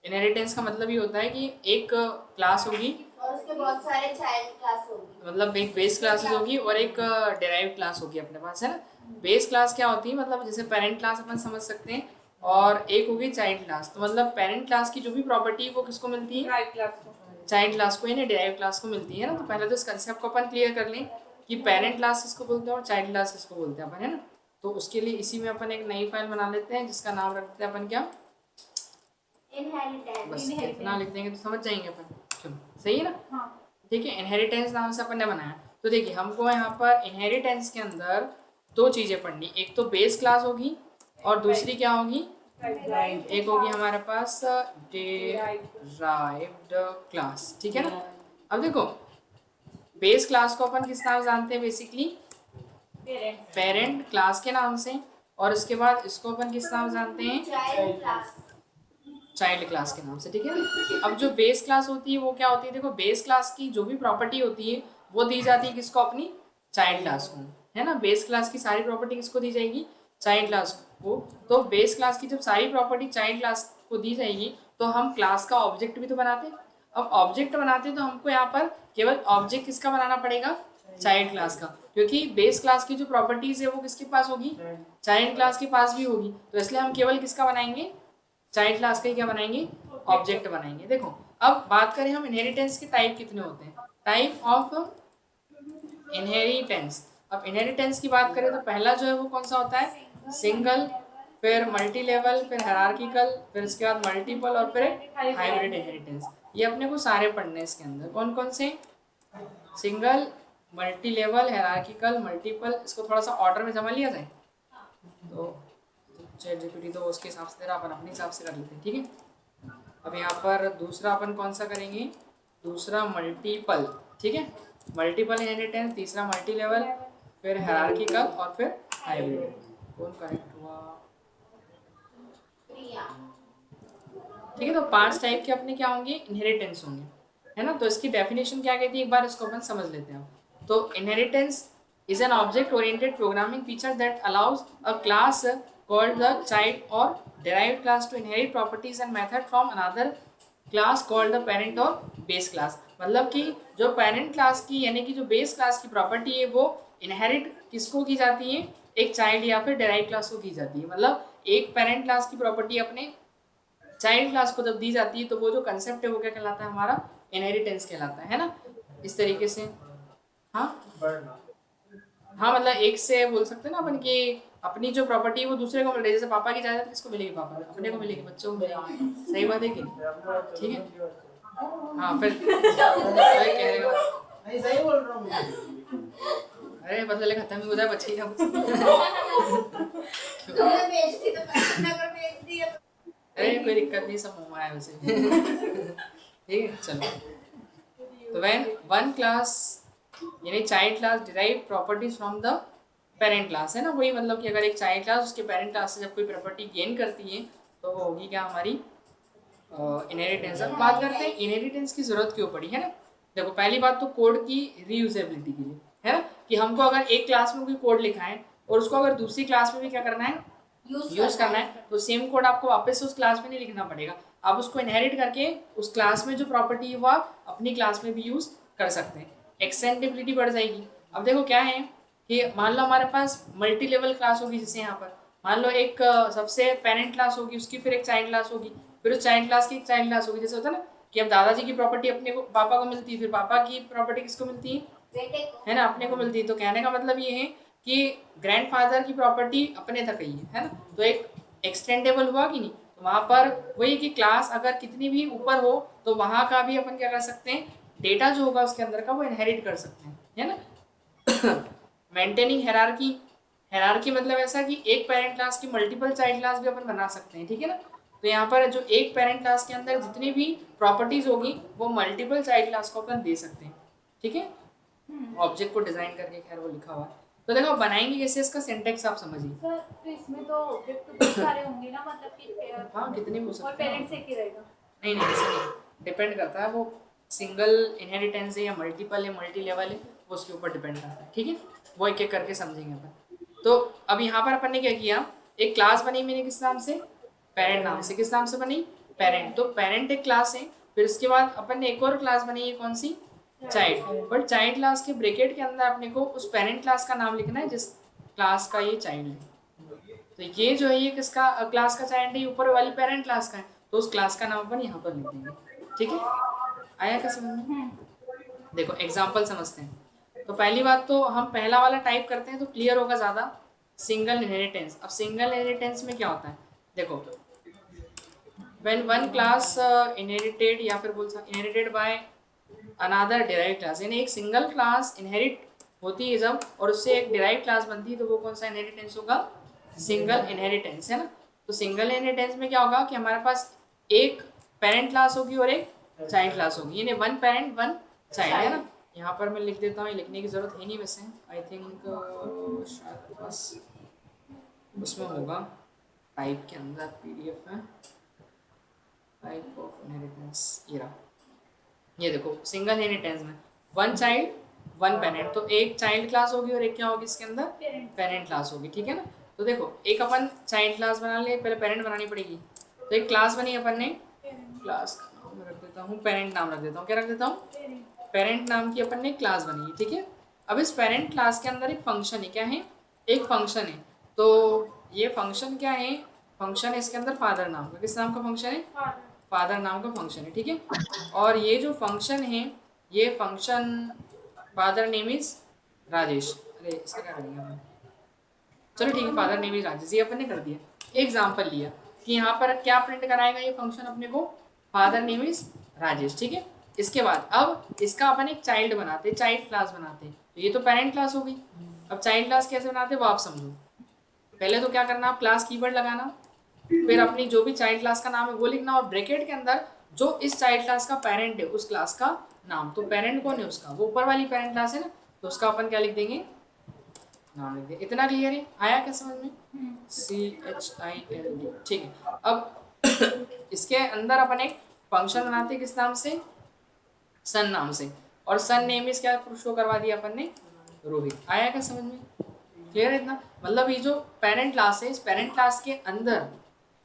Inheritance का मतलब ये होता है कि एक क्लास होगी और उसके बहुत सारे चाइल्ड क्लास होगी, मतलब एक बेस क्लासेस होगी और एक डेराइव क्लास होगी अपने पास, है ना। बेस क्लास क्या होती है, मतलब जैसे पेरेंट क्लास अपन समझ सकते हैं, और एक होगी चाइल्ड क्लास। तो मतलब पेरेंट क्लास की जो भी प्रॉपर्टी है वो किसको मिलती है, चाइल्ड क्लास को, यानी डेराइव क्लास को मिलती है ना। तो पहले तो इस कंसेप्ट को अपन क्लियर कर लें कि पेरेंट क्लास किसको बोलते हैं और चाइल्ड क्लास किसको बोलते हैं अपन, है ना। तो उसके लिए इसी में अपन एक नई फाइल बना लेते हैं जिसका नाम रख देते हैं अपन क्या, इनहेरिटेंस। बस इतना लिख देंगे तो समझ जाएंगे अपन। चलो सही है ना। ठीक है, इनहेरिटेंस नाम से अपन ने बनाया। तो देखिए हमको यहाँ पर इनहेरिटेंस के अंदर दो चीज़ें पढ़नी, एक तो बेस क्लास होगी और दूसरी क्या होगी, एक होगी हमारे पास डेराइव्ड क्लास। ठीक है ना। अब देखो बेस क्लास को अपन किस नाम से जानते हैं, बेसिकली पेरेंट क्लास के नाम से, और इसके बाद इसको अपन किस नाम से जानते हैं, चाइल्ड क्लास। चाइल्ड क्लास के नाम से। ठीक है ना। अब जो बेस क्लास होती है वो क्या होती है, देखो बेस क्लास की जो भी प्रॉपर्टी होती है वो दी जाती है किसको, अपनी चाइल्ड क्लास को, है ना। बेस क्लास की सारी प्रॉपर्टी किसको दी जाएगी, चाइल्ड क्लास को। तो बेस क्लास की जब सारी प्रॉपर्टी चाइल्ड क्लास को दी जाएगी तो हम क्लास का ऑब्जेक्ट भी तो बनाते हैं। अब ऑब्जेक्ट बनाते हैं तो हमको यहाँ पर केवल ऑब्जेक्ट किसका बनाना पड़ेगा, चाइल्ड क्लास का, क्योंकि बेस क्लास की जो प्रॉपर्टीज है वो किसके पास होगी, चाइल्ड क्लास के पास भी होगी। तो इसलिए हम केवल किसका बनाएंगे, चाइल्ड क्लास का ही क्या बनाएंगे, ऑब्जेक्ट बनाएंगे। देखो अब बात करें हम इनहेरिटेंस के टाइप कितने होते हैं, टाइप ऑफ इनहेरिटेंस। अब इनहेरिटेंस की बात करें तो पहला जो है वो कौन सा होता है, सिंगल, फिर मल्टी लेवल, फिर हायरार्किकल, फिर इसके बाद मल्टीपल और फिर हाइब्रिड इनहेरिटेंस। ये अपने को सारे पढ़ने हैं इसके अंदर, कौन कौन से, single, multi level, hierarchical, multiple. इसको थोड़ा सा ऑर्डर में जमा लिया जाए तो चैट जीपीटी तो उसके हिसाब से दे रहा, अपन अपने हिसाब से कर लेते हैं। ठीक है। अब यहाँ पर दूसरा अपन कौन सा करेंगे, दूसरा मल्टीपल। ठीक है, मल्टीपल इनहेरिटेंस, तीसरा मल्टी लेवल, फिर हायरार्किकल और फिर हाइब्रिड। कौन करेक्ट हुआ, ठीक है। तो 5 टाइप के अपने क्या होंगे, इनहेरिटेंस होंगे, है ना। तो इसकी डेफिनेशन क्या कहती है एक बार इसको अपन समझ लेते हैं। तो inheritance is an object oriented programming feature that allows a class called the child or derived class to inherit properties and method from another class called the parent or base class। मतलब कि जो parent class की यानी कि जो base class की property है वो इनहेरिट किसको की जाती है, एक चाइल्ड या फिर डेराइव क्लास को की जाती है। मतलब एक पेरेंट क्लास की प्रॉपर्टी अपने चाइल्ड क्लास को जब दी जाती है तो वो जो कंसेप्ट है वो क्या कहलाता है, हमारा इनहेरिटेंस कहलाता है ना। इस तरीके से हाँ, हाँ मतलब एक से बोल सकते हैं ना अपन कि अपनी जो प्रॉपर्टी है वो दूसरे को मिल रही है। जैसे पापा की जायदाद किसको मिलेगी, पापा अपने को मिलेगी, बच्चों को मिलेगी। सही बात है कि नहीं? ठीक है। हाँ फिर वही कहने का नहीं सही बोल रहा हूँ। अरे बदले खत्म ही हो जाए बच्चे का तुमने बेइज्जती तो कर नगर बेच दी है। अरे कोई दिक्कत नहीं, सब मुंह आया वैसे ठीक है चलो। तो व्हेन वन क्लास यानी child class derive properties from the parent class, है ना। वही मतलब कि अगर एक चाइल्ड क्लास उसके पेरेंट क्लास से जब कोई प्रॉपर्टी गेन करती है तो वो होगी क्या, हमारी इनहेरिटेंस। अब बात करते हैं इनहेरिटेंस की जरूरत क्यों पड़ी, है ना। देखो पहली बात तो कोड की रीयूजेबिलिटी के लिए, है ना, कि हमको अगर एक क्लास में कोई कोड लिखा है और उसको अगर दूसरी क्लास में भी क्या करना है, यूज करना है, तो सेम कोड आपको वापस उस क्लास में नहीं लिखना पड़ेगा। आप उसको इनहेरिट करके उस क्लास में जो प्रॉपर्टी है वो आप अपनी क्लास में भी यूज कर सकते हैं, एक्सटेंडेबिलिटी बढ़ जाएगी। अब देखो क्या है कि मान लो हमारे पास मल्टी लेवल क्लास होगी, जैसे यहाँ पर मान लो एक सबसे पेरेंट क्लास होगी, उसकी फिर एक चाइल्ड क्लास होगी, फिर उस चाइल्ड क्लास की एक चाइल्ड क्लास होगी। जैसे होता है ना कि अब दादाजी की प्रॉपर्टी अपने को पापा को मिलती है, फिर पापा की प्रॉपर्टी किसको मिलती है ना, अपने को मिलती है। तो कहने का मतलब ये है कि ग्रैंडफादर की प्रॉपर्टी अपने तक ही है ना, तो एक एक्सटेंडेबल हुआ कि नहीं। तो वहाँ पर वही कि क्लास अगर कितनी भी ऊपर हो तो वहाँ का भी अपन क्या कर सकते हैं, डेटा जो होगा उसके अंदर का वो इनहेरिट कर सकते हैं, है ना। मेंटेनिंग हेरारकी, हेरारकी मतलब ऐसा कि एक पेरेंट क्लास की मल्टीपल चाइल्ड क्लास भी अपन बना सकते हैं, ठीक है ना। तो यहाँ पर जो एक पेरेंट क्लास के अंदर जितनी भी प्रॉपर्टीज होगी वो मल्टीपल चाइल्ड क्लास को अपन दे सकते हैं, ठीक है। ऑब्जेक्ट को डिजाइन करके, खैर वो लिखा हुआ है। तो देखो बनाएंगे कैसे, इसका सिंटेक्स आप समझिए। सर तो इसमें तो ऑब्जेक्ट तो बहुत सारे होंगे ना, मतलब कि हाँ कितने भी हो और सकते हैं। पेरेंट्स एक ही रहेगा। नहीं नहीं ऐसा नहीं, डिपेंड करता है वो सिंगल इनहेरिटेंस है या मल्टीपल है, मल्टी लेवल है, वो उसके ऊपर डिपेंड करता है, ठीक है। वो एक एक करके समझेंगे अपन। तो अब यहाँ पर अपन ने क्या किया, एक क्लास बनी मैंने किस नाम से, पेरेंट नाम से। किस नाम से बनी, पेरेंट, तो पेरेंट एक क्लास है, फिर उसके बाद अपन ने एक और क्लास बनाई है, कौन सी, चाइल्ड। बट चाइल्ड क्लास के ब्रैकेट के अंदर अपने को उस पेरेंट क्लास का नाम लिखना है जिस क्लास का ये चाइल्ड है। तो ये जो है ये किसका क्लास का चाइल्ड है, ऊपर वाली पेरेंट क्लास का है, तो उस क्लास का नाम अपन यहाँ पर लिख देंगे। ठीक है, आया क्या समझ में? देखो एग्जाम्पल समझते हैं। तो पहली बात तो हम पहला वाला टाइप करते हैं तो क्लियर होगा ज़्यादा, सिंगल इनहेरिटेंस। अब सिंगल इनहेरिटेंस में क्या होता है, देखो when one class inherited या फिर बोल सकते inherited by another derived class, यानी एक सिंगल क्लास इनहेरिट होती है जब और उससे एक डिराइव क्लास बनती है तो वो कौन सा इनहेरिटेंस होगा, सिंगल इनहेरिटेंस, है ना। तो सिंगल इनहेरिटेंस में क्या होगा कि हमारे पास एक पेरेंट क्लास होगी और एक चाइल्ड क्लास होगी, यानी वन पेरेंट वन चाइल्ड, है ना। यहाँ पर मैं लिख देता हूँ, लिखने की जरूरत है नहीं वैसे, आई थिंक शायद बस उसमें होगा टाइप के अंदर, पीडीएफ में टाइप ऑफ इनहेरिटेंस, ये देखो सिंगल इनहेरिटेंस में वन चाइल्ड वन पेरेंट, तो एक चाइल्ड क्लास होगी और एक क्या होगी इसके अंदर, पेरेंट क्लास होगी। ठीक है ना। तो देखो एक अपन चाइल्ड क्लास बना ले, पहले पेरेंट बनानी पड़ेगी, तो एक क्लास बनी अपन ने, क्लास का नाम रख देता हूँ, पेरेंट नाम रख देता हूँ, क्या रख देता हूँ, पेरेंट नाम की अपन ने क्लास बनी है। ठीक है, अब इस पेरेंट क्लास के अंदर एक फंक्शन है, क्या है, एक फंक्शन है। तो ये फंक्शन क्या है, फंक्शन है इसके अंदर फादर नाम का, किस नाम का फंक्शन है, फादर नाम का फंक्शन है। ठीक है, और ये जो फंक्शन है ये function father name is Rajesh, अरे इसका क्या करेंगे अपन, चलो ठीक है, फादर नेम इज राजेश, ये अपन ने कर दिया। एग्जाम्पल लिया कि यहाँ पर क्या प्रिंट कराएगा ये फंक्शन अपने को, फादर नेम इज राजेश। ठीक है, इसके बाद अब इसका अपन एक चाइल्ड बनाते, चाइल्ड क्लास बनाते, तो ये तो पेरेंट क्लास होगी। अब चाइल्ड क्लास कैसे बनाते वो आप समझो। पहले तो क्या करना, आप क्लास कीवर्ड लगाना, फिर अपनी जो भी चाइल्ड क्लास का नाम है वो लिखना, और ब्रैकेट के अंदर जो इस चाइल्ड क्लास का पेरेंट है उस क्लास का नाम, तो पेरेंट कौन है उसका, वो ऊपर वाली पेरेंट क्लास है ना, तो उसका अपन क्या लिख देंगे, नाम लिख देंगे। इतना क्लियर है, आया क्या समझ में, CHILD। ठीक है, अब इसके अंदर अपन एक फंक्शन बनाते हैं, किस नाम से, सन नाम से, और सन नेम इज क्या शो करवा दिया अपन ने, रोहित। आया क्या समझ में, क्लियर है इतना। मतलब ये जो पेरेंट क्लास है, इस पेरेंट क्लास के अंदर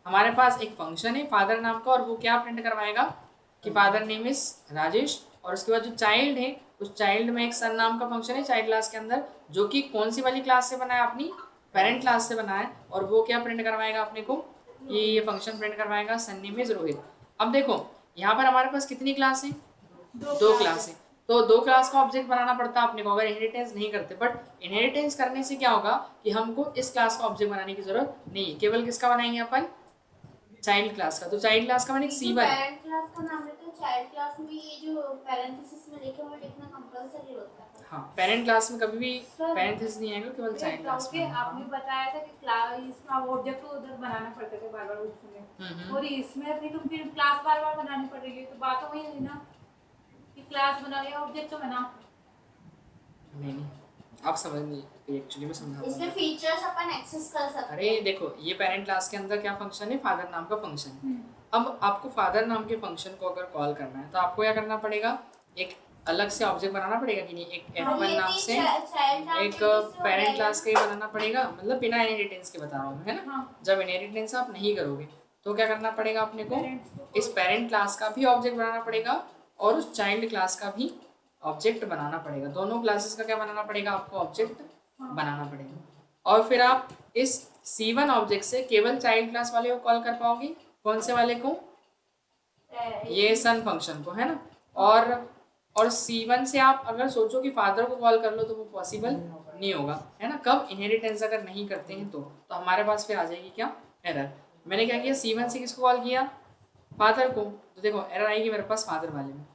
हमारे पास एक फंक्शन है फादर नाम का, और वो क्या प्रिंट करवाएगा कि फादर नेम इज राजेश, और उसके बाद जो चाइल्ड है उस चाइल्ड में एक सन नाम का फंक्शन है चाइल्ड क्लास के अंदर, जो कि कौन सी वाली क्लास से बना है, अपनी पेरेंट क्लास से बना है, और वो क्या प्रिंट करवाएगा अपने को, ये फंक्शन प्रिंट करवाएगा सन नेम इज रोहित। अब देखो यहाँ पर हमारे पास कितनी क्लास है, दो क्लास है, तो दो क्लास का ऑब्जेक्ट बनाना पड़ता है अपने को अगर इनहेरिटेंस नहीं करते। बट इनहेरिटेंस करने से क्या होगा कि हमको इस क्लास का ऑब्जेक्ट बनाने की जरूरत नहीं है, केवल किसका बनाएंगे अपन, चाइल्ड क्लास का। तो चाइल्ड क्लास का मैंने C1, पेरेंट क्लास का नाम लेते हैं, चाइल्ड क्लास में ये जो पैरेंथेसिस में लिखे हुए लिखना कंपलसरी होता है। हाँ पेरेंट क्लास में कभी भी पैरेंथेसिस नहीं आएगा, केवल चाइल्ड क्लास के में। आपने बताया था कि क्लास इसमें ऑब्जेक्ट को उधर बनाना पड़ता था बार बार उसमें, और इसमें अपनी तो फिर क्लास बार बार बनानी पड़ेगी, तो बात तो वही है ना कि क्लास बना लिया ऑब्जेक्ट तो बना। नहीं आप समझ नहीं, एक्चुअली मैं समझा इसमें फीचर्स अपन एक्सेस कर सकते हैं। अरे देखो ये पेरेंट क्लास के अंदर क्या फंक्शन है, फादर नाम का फंक्शन। अब आपको फादर नाम के फंक्शन को अगर कॉल करना है तो आपको क्या करना पड़ेगा, एक अलग से ऑब्जेक्ट बनाना पड़ेगा कि नहीं, एक F1 नाम से एक पेरेंट क्लास का ही बनाना पड़ेगा, मतलब बिना इनहेरिटेंस के बता रहा हूँ है ना। जब इनहेरिटेंस आप नहीं करोगे तो क्या करना पड़ेगा अपने को, इस पेरेंट क्लास का भी ऑब्जेक्ट बनाना पड़ेगा और उस चाइल्ड क्लास का भी ऑब्जेक्ट बनाना पड़ेगा, दोनों क्लासेस का क्या बनाना पड़ेगा आपको, ऑब्जेक्ट बनाना पड़ेगा। और फिर आप इस C1 ऑब्जेक्ट से केवल चाइल्ड क्लास वाले को कॉल कर पाओगे, कौन से वाले को, ये सन फंक्शन को, है ना। और C1 से आप अगर सोचो कि फादर को कॉल कर लो तो वो पॉसिबल नहीं होगा, है ना। कब, इनहेरिटेंस अगर नहीं करते हैं तो हमारे पास फिर आ जाएगी क्या, एरर। मैंने क्या किया, C1 से किसको कॉल किया, फादर को, तो देखो एरर आएगी मेरे पास फादर वाले में।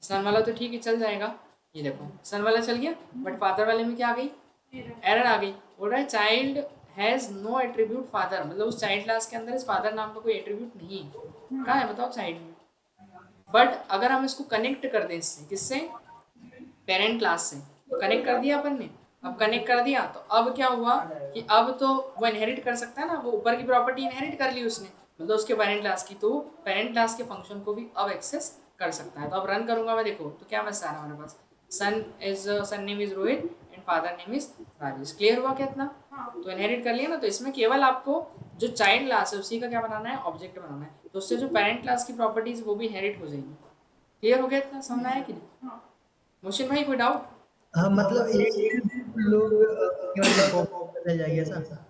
सन वाला तो ठीक है चल जाएगा, ये देखो सन वाला चल गया, बट फादर वाले में क्या आ गई, एरर आ गई। बोल रहा है child has no attribute father, मतलब उस चाइल्ड क्लास के अंदर इस फादर नाम का कोई एट्रीब्यूट नहीं है। कहाँ है बताओ, चाइल्ड में। बट अगर हम इसको कनेक्ट कर दें इससे, किससे, पेरेंट क्लास से, तो कनेक्ट कर दिया अपन ने। अब कनेक्ट कर दिया तो अब क्या हुआ कि अब तो वो इनहेरिट कर सकता है ना, वो ऊपर की प्रॉपर्टी इनहेरिट कर ली उसने, मतलब उसके पेरेंट क्लास की, तो पेरेंट क्लास के फंक्शन को भी अब एक्सेस कर सकता है। तो अब रन करूंगा मैं, देखो तो क्या मैसेज आ रहा है हमारे पास, son name is Rohit and father name is Rajesh. Clear हुआ क्या इतना, तो इनहेरिट कर लिया ना। तो इसमें केवल आपको जो चाइल्ड क्लास है उसी का क्या बनाना है, ऑब्जेक्ट बनाना है। तो उससे जो पेरेंट क्लास की प्रॉपर्टीज वो भी इनहेरिट हो जाएगी। क्लियर हो गया, इतना समझ में आया कि नहीं? हाँ मोशन भाई कोई डाउट? हाँ मतलब एक लोग के मतलब कॉपी बदल जाएगी ऐसा।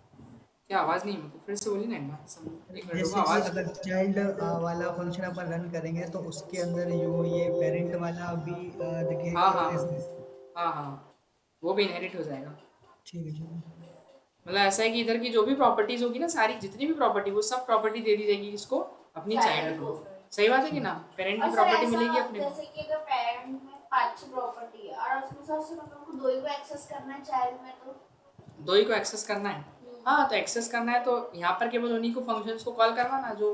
क्या आवाज नहीं है, फिर से बोली ना एक बार, एक मिनट रुको, जैसे कि आवाज। अगर चाइल्ड वाला फंक्शन अपन रन करेंगे तो उसके अंदर ये पेरेंट वाला भी देखिए हाँ हाँ ऐसे। हाँ हाँ, वो भी इनहेरिट हो जाएगा। ठीक है ठीक है। मतलब ऐसा है कि इधर की जो भी प्रॉपर्टीज होगी ना, सारी जितनी भी प्रॉपर्टी, वो सब प्रॉपर्टी दे दी जाएगी इसको, अपनी चाइल्ड को। सही बात है कि ना, पेरेंट की और सर प्रॉपर्टी ऐसा मिलेगी अपने को। जैसे कि अगर पेरेंट में 5-6 प्रॉपर्टी है और उसमें से सिर्फ अपन को 2 ही को एक्सेस करना है चाइल्ड में, तो 2 ही को एक्सेस करना है। हाँ, तो एक्सेस करना है तो यहाँ पर केवल उन्हीं को फंक्शंस को कॉल करवाना जो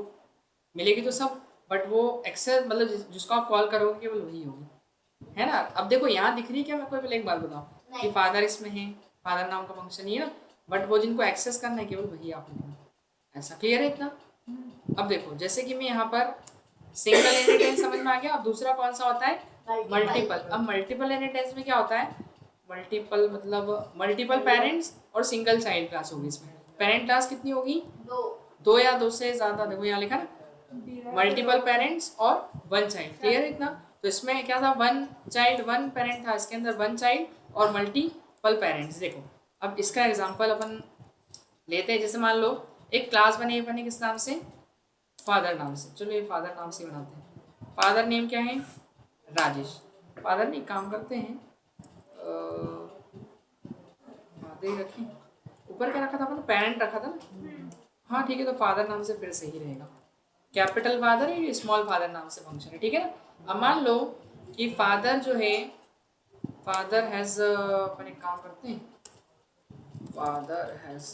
मिलेगी तो सब, बट वो एक्सेस मतलब जिसको आप कॉल करोगे केवल वही होगी, है ना। अब देखो यहाँ दिख रही है क्या, मैं कोई पहले एक बात बताऊँ कि नहीं। फादर इसमें है, फादर नाम का फंक्शन ही है ना, बट वो जिनको एक्सेस करना है केवल वही आप लिखना। ऐसा क्लियर है इतना? अब देखो जैसे कि मैं यहाँ पर सिंगल इनहेरिटेंस समझ में आ गया। अब दूसरा कौन सा होता है, मल्टीपल। अब मल्टीपल इनहेरिटेंस में क्या होता है, मल्टीपल मतलब मल्टीपल पेरेंट्स और सिंगल चाइल्ड क्लास होगी। इसमें पेरेंट क्लास कितनी होगी, 2 या 2 से ज्यादा। देखो यहाँ लिखा ना, मल्टीपल पेरेंट्स और 1 चाइल्ड। क्लियर है इतना? तो इसमें क्या था, 1 चाइल्ड 1 पेरेंट था, इसके अंदर 1 चाइल्ड और मल्टीपल पेरेंट्स। देखो अब इसका एग्जांपल अपन लेते हैं। जैसे मान लो एक क्लास बनी है अपने किस नाम से, फादर नाम से। चलो ये फादर नाम से बनाते हैं। फादर नेम क्या है, राजेश। फादर नहीं, काम करते हैं फादर रखें, ऊपर क्या रखा था अपन, पेरेंट रखा था ना। हाँ ठीक है, तो फादर नाम से फिर सही रहेगा। कैपिटल फादर है, ये स्मॉल फादर नाम से फंक्शन है, ठीक है ना। अब मान लो कि फादर जो है, फादर हैज, अपन एक काम करते हैं, फादर हैज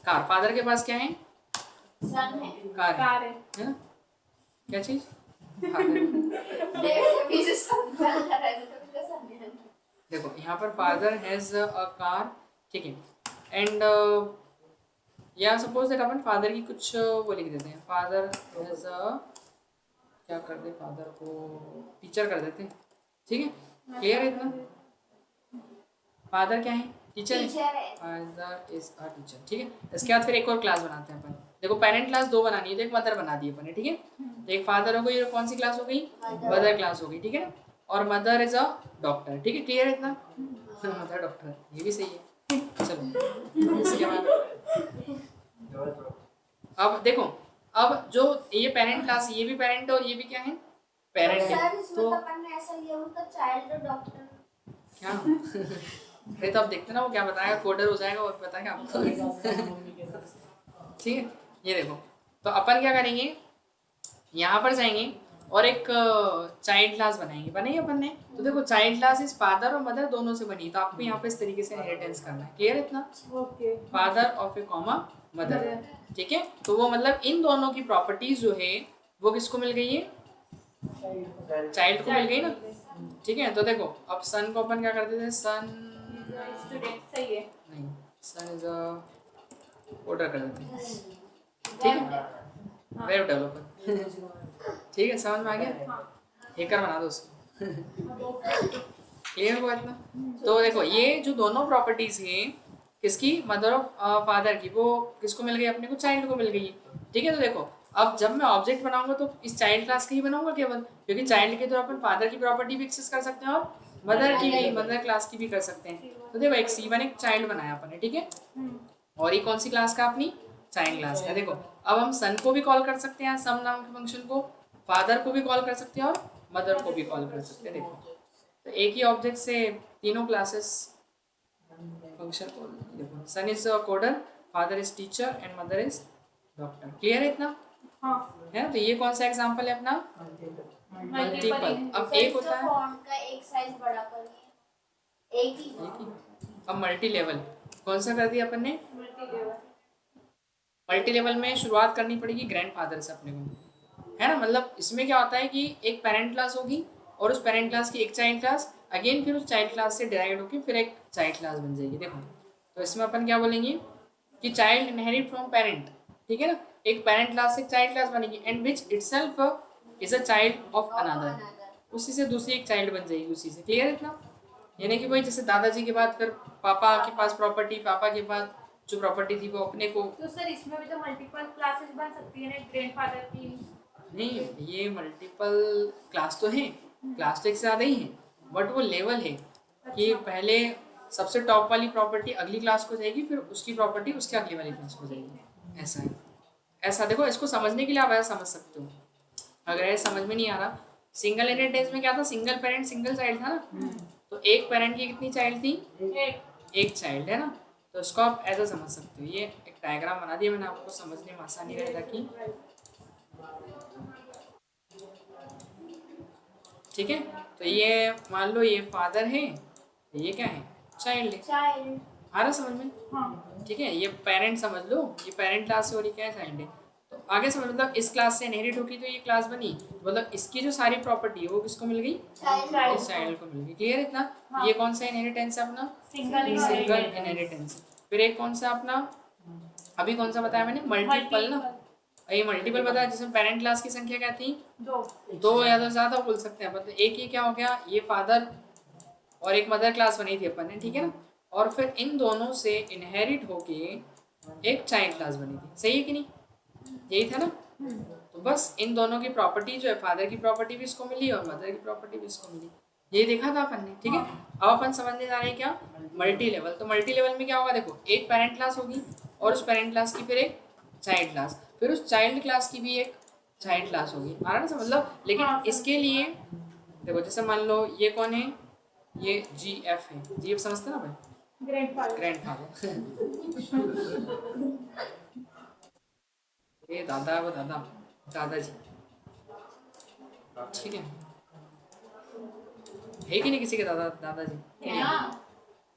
कार। फादर के पास क्या है, सन है। कार कार है ना। क्या चीज, पीछे सन चल रहा है तो फिर सन है। देखो यहाँ पर फादर हैज अ कार, ठीक है। एंड या सपोज दैट अपन फादर की कुछ वो लिख देते हैं, फादर हैज अ, क्या कर दे, फादर को टीचर कर देते हैं, ठीक है। क्लियर है इतना? फादर क्या है, टीचर है। टीचर है। फादर इज अ टीचर, ठीक है। इसके बाद फिर एक और क्लास बनाते हैं अपन। देखो पेरेंट क्लास 2 बनानी है, तो एक मदर बना दी अपन ने, ठीक है। तो एक फादर हो गई और कौन सी क्लास हो गई, मदर क्लास हो गई, ठीक है ना। और मदर इज अ डॉक्टर, ठीक है। क्लियर है इतना? मदर डॉक्टर, ये भी सही है। चलो इसके बाद अब देखो, अब जो ये पेरेंट क्लास, ये भी पेरेंट है और ये भी क्या है, पेरेंट है। सर इसमें तो तो अपन ने ऐसा लिया होता चाइल्ड और डॉक्टर। क्या अरे तो आप देखते ना वो क्या बताएगा, कोडर हो जाएगा, वो बताएगा आपको। ठीक है, ये देखो। तो अपन क्या करेंगे, यहाँ पर जाएंगे और एक चाइल्ड क्लास बनाएंगे, बनाइए अपन ने। तो देखो चाइल्ड क्लास इस फादर और मदर दोनों से बनी, तो आपको यहाँ पे इस तरीके से इनहेरिटेंस करना है। क्लियर है इतना? Okay father of A comma mother, ठीक है। तो वो मतलब इन दोनों की प्रॉपर्टीज जो है वो किसको मिल गई है, चाइल्ड को मिल गई ना, ठीक है। तो देखो अब सन को अपन क्या करते थे, सन स्टूडेंट सही है। नहीं, सन इज अ ऑर्डर कर देते हैं, ठीक है, वेब डेवलपर, ठीक है। समझ में आ गया, हैकर बना दो उसको। क्लियर हुआ इतना? तो देखो ये जो दोनों प्रॉपर्टीज हैं किसकी, मदर ऑफ फादर की, वो किसको मिल गई, अपने को चाइल्ड को मिल गई है, ठीक है। तो देखो अब जब मैं ऑब्जेक्ट बनाऊंगा तो इस चाइल्ड क्लास का ही बनाऊंगा केवल, क्योंकि चाइल्ड के द्वारा अपन फादर की प्रॉपर्टी भी एक्सेस कर सकते हैं और मदर की भी, मदर क्लास की भी कर सकते हैं। तो देखो एक C1 एक चाइल्ड बनाया अपन ने, ठीक है। और ये कौन सी क्लास का, अपनी चाइल्ड क्लास का। देखो अब हम सन को भी कॉल कर सकते हैं, सम नाम के फंक्शन को, फादर को भी कॉल कर सकते हैं और मदर को भी कॉल कर सकते हैं। देखो तो एक ही ऑब्जेक्ट से तीनों क्लासेस फंक्शन को। देखो son is coder, father is teacher and mother is doctor. Clear है इतना? हाँ है ना। तो ये कौन सा एग्जांपल है अपना, मल्टीपल। अब एक होता है फॉन्ट का एक साइज बड़ा करिए, एक ही। एक ही। अब मल्टी लेवल कौन सा कर दिया अपन ने, मल्टी लेवल में शुरुआत करनी पड़ेगी ग्रैंडफादर से अपने को, है ना। मतलब इसमें क्या होता है कि एक पेरेंट क्लास होगी और उस पेरेंट क्लास की एक चाइल्ड क्लास, अगेन फिर उस चाइल्ड क्लास से डिराइव होकर फिर एक चाइल्ड क्लास बन जाएगी। देखो तो इसमें अपन क्या बोलेंगे कि चाइल्ड इनहेरिट फ्रॉम पेरेंट, ठीक है ना। एक पेरेंट क्लास से एक चाइल्ड क्लास बनेगी and which itself is a child of another, उसी से दूसरी एक चाइल्ड बन जाएगी उसी से। क्लियर है इतना? यानी कि वही जैसे दादाजी के बाद फिर पापा के पास प्रॉपर्टी, पापा के बाद जो प्रॉपर्टी थी वो अपने को, तो सर इसमें भी तो मल्टीपल क्लासेस बन सकती है ना ग्रैंडफादर की। नहीं ये मल्टीपल क्लास तो है, क्लास तो एक से ज़्यादा ही है, बट वो लेवल है कि पहले सबसे टॉप वाली प्रॉपर्टी अगली क्लास को जाएगी, फिर उसकी प्रॉपर्टी उसके अगली वाली क्लास को जाएगी, ऐसा है। ऐसा देखो, इसको समझने के लिए आप ऐसा समझ सकते हो। अगर ये समझ में नहीं आ रहा, सिंगल इनहेरिटेंस में क्या था, सिंगल पेरेंट सिंगल चाइल्ड था ना, तो एक पेरेंट की कितनी चाइल्ड थी, एक चाइल्ड है ना, तो इसको आप ऐसा समझ सकते हो। ये एक डायग्राम बना दिया मैंने आपको, समझने में आसानी रहे ताकि, ठीक है। तो ये मान लो ये फादर है, ये क्या है, चाइल्ड है, चाइल्ड। आ रहा समझ में, हाँ ठीक है। ये पेरेंट समझ लो, ये पेरेंट क्लास से हो रही क्या है, चाइल्ड है। तो आगे समझ, मतलब इस क्लास से इनहेरिट होगी तो ये क्लास बनी, मतलब इसकी जो सारी प्रॉपर्टी है वो किसको मिल गई, चाइल्ड। इस चाइल्ड को मिल गई। क्लियर इतना। ये कौन सा इनहेरिटेंस है अपना, सिंगल सिंगल इनहेरिटेंस। फिर एक कौन सा अपना, अभी कौन सा बताया मैंने, मल्टीपल ना, ये मल्टीपल बताया जिसमें पेरेंट क्लास की संख्या क्या थी, दो या तो ज्यादा बोल सकते हैं, मतलब एक ही क्या हो गया, ये फादर और एक मदर क्लास बनी थी अपन ने, ठीक है ना, और फिर इन दोनों से इनहेरिट होके एक चाइल्ड क्लास बनी थी, सही है कि नहीं, यही था ना। तो बस इन दोनों की प्रॉपर्टी जो है, फादर की प्रॉपर्टी भी इसको मिली और मदर की प्रॉपर्टी भी इसको मिली, ये देखा था अपन ने, ठीक है। अब अपन समझने जा रहे हैं क्या, मल्टी लेवल। तो मल्टी लेवल में क्या होगा, देखो एक पेरेंट क्लास होगी और उस पेरेंट क्लास की फिर एक चाइल्ड क्लास, फिर उस चाइल्ड क्लास की भी एक चाइल्ड क्लास होगी, आ रहा ना मतलब। लेकिन इसके लिए देखो, जैसे मान लो ये कौन है, ये GF है, GF समझते ना भाई, ग्रैंडफादर। ग्रैंडफादर। ये दादा, वो दादा, दादाजी, ठीक है कि नहीं किसी के दादा दादाजी, है यार,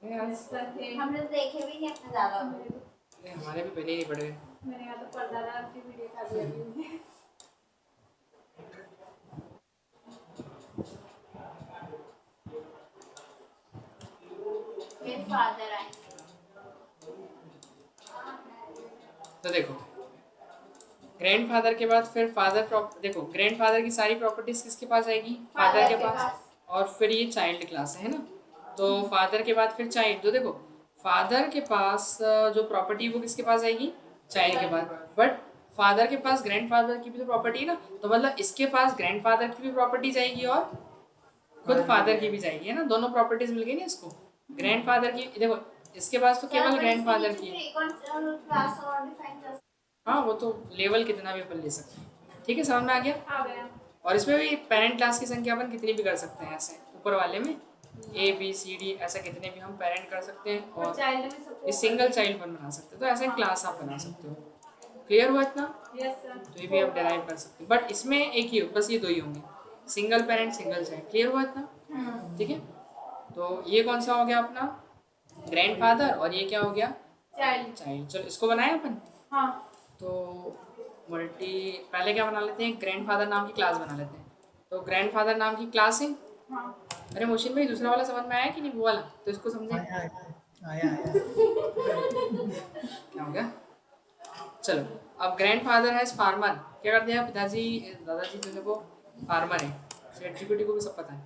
हमने तो देखे भी नहीं अपने दादा को। ये हमारे भी पहले ही नहीं पड़ गए। मैंने यहाँ तो परदादा की भी देखा दिया अभी। मेरे फादर आए। तो देखो ग्रैंडफादर के बाद फिर फादर, देखो ग्रैंडफादर की सारी प्रॉपर्टीज किसके पास आएगी, फादर के पास, और फिर ये चाइल्ड क्लास है ना, तो फादर के बाद फिर चाइल्ड। तो देखो फादर के पास जो प्रॉपर्टी वो किसके पास आएगी, चाइल्ड के पास, बट फादर के पास ग्रैंडफादर की भी तो प्रॉपर्टी है ना, तो मतलब इसके पास ग्रैंडफादर की भी प्रॉपर्टी जाएगी और खुद फादर की भी जाएगी, है ना, दोनों प्रॉपर्टीज मिल गई ना इसको। ग्रैंडफादर की देखो, इसके पास तो केवल ग्रैंडफादर की है, क्लास और डिफाइन कर सकते हाँ वो तो लेवल कितना भी अपन ले सकते हैं, ठीक है, समझ में आ गया। आ गया। और इसमें भी पेरेंट क्लास की संख्या अपन कितनी भी कर सकते हैं, ऐसे ऊपर वाले में ABCD ऐसा कितने भी हम पेरेंट कर सकते हैं, और और चाइल्ड में सबको ये सिंगल चाइल्ड पर बना सकते हैं, तो ऐसे क्लास आप बना सकते हो। क्लियर हुआ इतना, यस सर। तो ये भी आप डिराइव कर सकते हो, बट इसमें एक ही बस ये दो ही होंगे, single parent single child. Clear हुआ इतना, ठीक है। तो ये कौन सा हो गया अपना, ग्रैंडफादर, और ये क्या हो गया, चाइल्ड। चाइल्ड। चलो इसको बनाए अपन। हाँ तो मल्टी पहले क्या बना लेते हैं, ग्रैंडफादर नाम की क्लास बना लेते हैं। तो ग्रैंडफादर नाम की क्लास है। हाँ। अरे मोशिन भाई दूसरा वाला समझ में आया कि नहीं, वो वाला तो इसको समझे, आया आया आया क्या हो गया। चलो अब ग्रैंडफादर है फार्मर, क्या करते हैं पिताजी, दादाजी जो है वो फार्मर है, सेठ जीपीटी को भी सब पता है,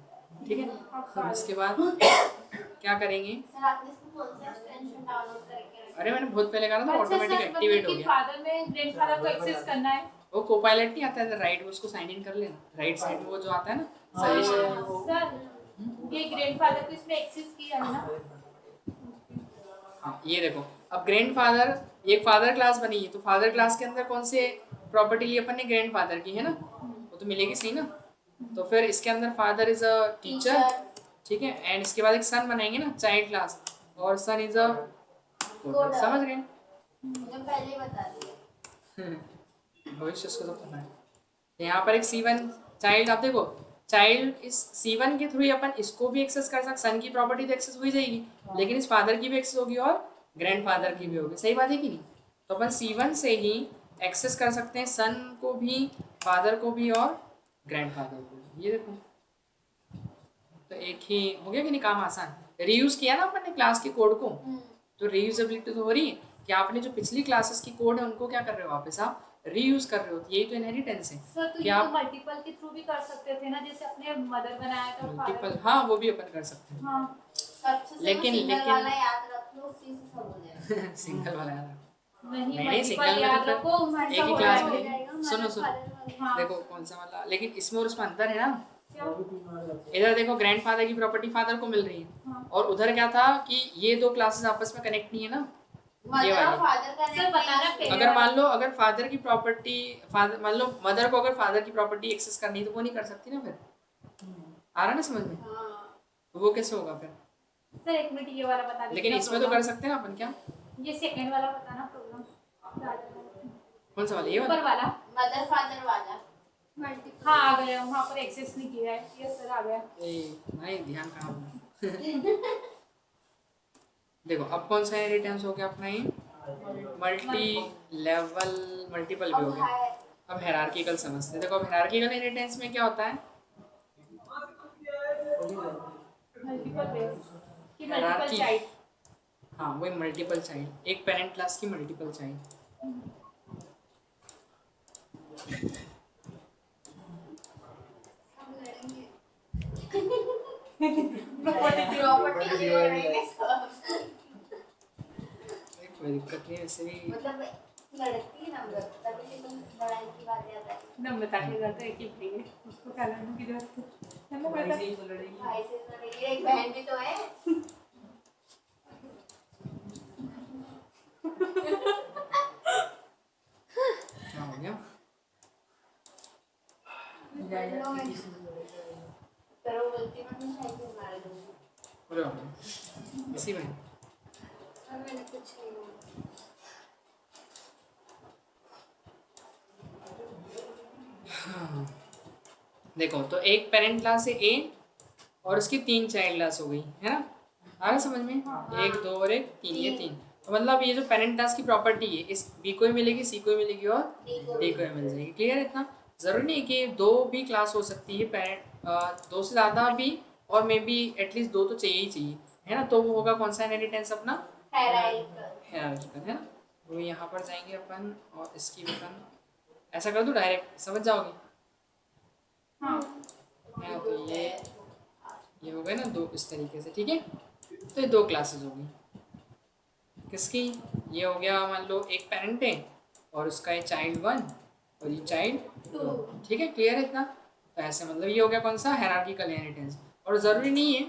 ठीक है। तो इसके बाद क्या करेंगे, सर आपने इसको कौन सा एक्सटेंशन डाउनलोड करके रखा अरे मैंने बहुत पहले कहा था, ऑटोमेटिक एक्टिवेट हो गया। फादर में ग्रैंडफादर को एक्सेस करना है। वो कोपायलट नहीं आता है राइट, उसको साइन इन कर लेना, राइट साइड में वो जो आता है ना सजेशन। सर ये ग्रैंडफादर को इसमें एक्सेस किया है ना। हाँ ये देखो, अब ग्रैंडफादर एक फादर क्लास बनी है, तो फादर क्लास के अंदर कौन से प्रॉपर्टी ली अपन ने, ग्रैंडफादर की, है ना, वो तो मिलेगी सही ना। तो फिर इसके अंदर फादर इज अ टीचर, ठीक है, एंड इसके बाद एक सन बनाएंगे ना, चाइल्ड क्लास, और सन इज अ कोडर, समझ गए। मुझे पहले ही बता दिया। भविष्य उसको सब पता है। यहाँ पर एक C1 चाइल्ड, आप देखो चाइल्ड इस C1 के थ्रू अपन इसको भी एक्सेस कर सकते, सन की प्रॉपर्टी तो एक्सेस हो ही जाएगी, लेकिन इस फादर की भी एक्सेस होगी और ग्रैंडफादर की भी होगी, सही बात है कि नहीं। तो अपन C1 से ही एक्सेस कर सकते हैं सन को भी, फादर को भी और ग्रैंडफादर को भी। ये देखो तो एक ही हो गया कि नहीं, काम आसान। रीयूज किया ना अपन ने क्लास के कोड को, तो रीयूजेबिलिटी तो हो रही है कि आपने जो पिछली क्लासेस की कोड है उनको क्या कर रहे हो, वापस आप रीयूज कर रहे हो, यही तो इनहेरिटेंस है। सर तो क्या ये आप तो मल्टीपल के थ्रू भी कर सकते थे ना, जैसे अपने मदर बनाया था मल्टीपल, हाँ वो भी अपन कर सकते हैं। हाँ सबसे लेकिन- सिंगल लेकिन- वाला याद रख लो, उसी से सब हो जाएगा। सिंगल वाला यार नहीं नहीं, मल्टीपल सिंगल में याद तो रखो एक ही सब हो क्लास जाएगा। में जाएगा, सुनो मदर सुनो फादर वाला। हाँ। देखो कौन सा वाला, लेकिन इसमें और उसमें अंतर है ना। क्या? इधर देखो ग्रैंडफादर की प्रॉपर्टी फादर को मिल रही है, हाँ। और उधर क्या था कि ये दो क्लासेस आपस में कनेक्ट नहीं है ना। ये मदर और वाली। फादर का सर बताना पहले अगर वाला- मान लो अगर फादर की प्रॉपर्टी फादर मान लो मदर को अगर फादर की प्रॉपर्टी एक्सेस करनी है तो वो नहीं कर सकती ना फिर। आ रहा है ना समझ में? हाँ, तो वो कैसे होगा फिर? सर एक मिनट ये वाला बता दीजिए लेकिन क्या इसमें तो कर problem? सकते हैं ना अपन। क्या ये सेकंड वाला बताना प्रॉब्लम कौन सा वाला? ये ऊपर वाला? वाला। मदर फादर वाला मल्टीपल। हाँ आ गया, वहाँ पर एक्सेस नहीं किया है। यस सर आ गया। नहीं ध्यान कहाँ अपना। देखो अब कौन सा इनहेरिटेंस हो गया अपना? ये मल्टी लेवल मल्टीपल भी हो अब गया। है अब हेरार्किकल समझते हैं। देखो अब हेरार्किकल इनहेरिटेंस में क्या होता है? मल्टीपल बेस की मल्टीपल Hierarchy। चाइल्ड। हाँ वही मल्टीपल चाइल्ड, एक पेरेंट क्लास की मल्टीपल चाइल्ड। हम लड़ेंगे। प्रॉपर्टी प्रॉपर्टी लड़ेंगे सब। कोई दिक्कत नहीं वैसे भी। मतलब लड़ती है ना हम लोग, तभी तो लड़ाई की बात याद आई। नम बता के जाते एक ही प्लेयर उसको कहलाने की जरूरत है। नम बता भाई से लड़ेगी, एक बहन भी तो है। क्या हो गया? पर वो बोलती मैं शायद से मार दूंगी। बोलो आप। इसी में और मैंने कुछ नहीं बोला। हाँ। देखो तो एक पेरेंट क्लास है ए और उसकी 3 चाइल्ड क्लास हो गई है ना। आ रहा समझ में? 1 2 और 1 3, ये 3। तो मतलब ये जो पेरेंट क्लास की प्रॉपर्टी है इस बी को ही मिलेगी, सी को ही मिलेगी और डी को ही मिल जाएगी। क्लियर है इतना? जरूरी नहीं कि 2 भी क्लास हो सकती है, पेरेंट 2 से ज़्यादा भी, और मे बी एटलीस्ट 2 तो चाहिए ही चाहिए, है ना। तो वो होगा कौन सा इनहेरिटेंस अपना? हायरार्किकल। है ना। वो यहाँ पर जाएंगे अपन और इसकी भी अपन ऐसा कर दूँ डायरेक्ट, समझ जाओगे? हाँ है ना। तो ये हो गए ना 2 इस तरीके से, ठीक है। तो ये 2 क्लासेस हो गई किसकी? ये हो गया मान लो एक पेरेंट है और उसका है चाइल्ड 1 और ये चाइल्ड 2, ठीक है। क्लियर है इतना? तो ऐसे मतलब ये हो गया कौन सा? Hierarchical inheritance. और ज़रूरी नहीं है,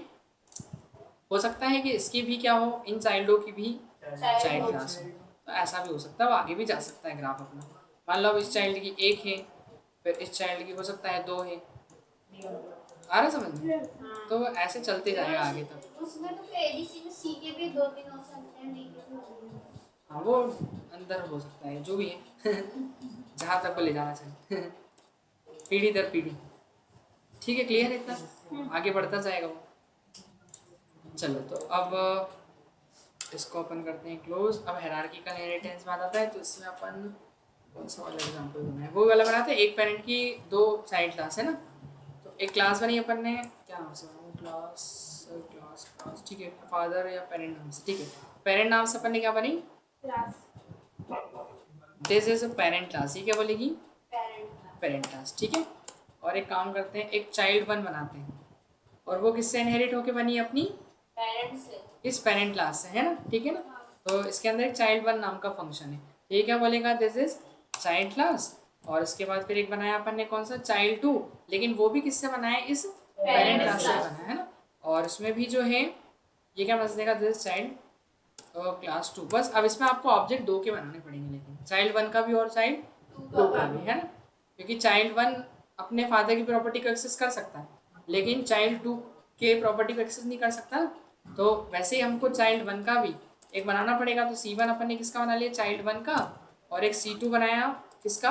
हो सकता है कि इसकी भी क्या हो, इन चाइल्डों की भी चाइल्ड क्लास हो। तो ऐसा भी हो सकता है, वो आगे भी जा सकता है ग्राफ अपना। मान लो अब इस चाइल्ड की 1 है, फिर इस चाइल्ड की हो सकता है 2 है। आ रहा समझ में? तो ऐसे चलते जाएगा आगे तक। उसमें तो फिर एडीसी में सी के भी 2-3 हो सकते हैं, डी के भी हो सकते हैं। हाँ वो अंदर हो सकता है, जो भी है। जहाँ तक को ले जाना चाहिए। पीढ़ी दर पीढ़ी, ठीक है। क्लियर है इतना? आगे बढ़ता जाएगा वो। चलो तो अब इसको अपन करते हैं क्लोज। अब हायरार्किकल इनहेरिटेंस में आता है, तो इसमें अपन कौन सा वाला एग्जांपल बनाए? वो वाला बनाते हैं, एक पेरेंट की 2 चाइल्ड क्लास है ना। तो एक क्लास बनी अपन ने, क्या नाम से बनाऊँ? क्लास, ठीक है। फादर या पेरेंट नाम से, ठीक है। पेरेंट नाम से अपन ने क्या बनी? Class. This is a parent class. ये क्या बोलेगी? पेरेंट पेरेंट क्लास, ठीक है। और एक काम करते हैं, एक चाइल्ड 1 बनाते हैं, और वो किससे इनहेरिट होके बनी है? अपनी पेरेंट्स से। इस पेरेंट क्लास से, है ना, ठीक है ना। तो इसके अंदर एक चाइल्ड 1 नाम का फंक्शन है। ये क्या बोलेगा? This is child class. और इसके बाद फिर एक बनाया अपन ने कौन सा? चाइल्ड 2, लेकिन वो भी किससे बनाया? इस पेरेंट क्लास से बनाया, है ना। और इसमें भी जो है ये क्या बस देगा? This child class 2। बस अब इसमें आपको ऑब्जेक्ट 2 के बनाने पड़ेंगे, लेकिन चाइल्ड 1 का भी और चाइल्ड 2 का भी, है ना। क्योंकि चाइल्ड 1 अपने फादर की प्रॉपर्टी को एक्सेस कर सकता है, लेकिन चाइल्ड 2 के प्रॉपर्टी को एक्सेस नहीं कर सकता। तो वैसे ही हमको चाइल्ड 1 का भी एक बनाना पड़ेगा। तो C1 अपन ने किसका बना लिया? चाइल्ड 1 का। और एक C2 बनाया किसका?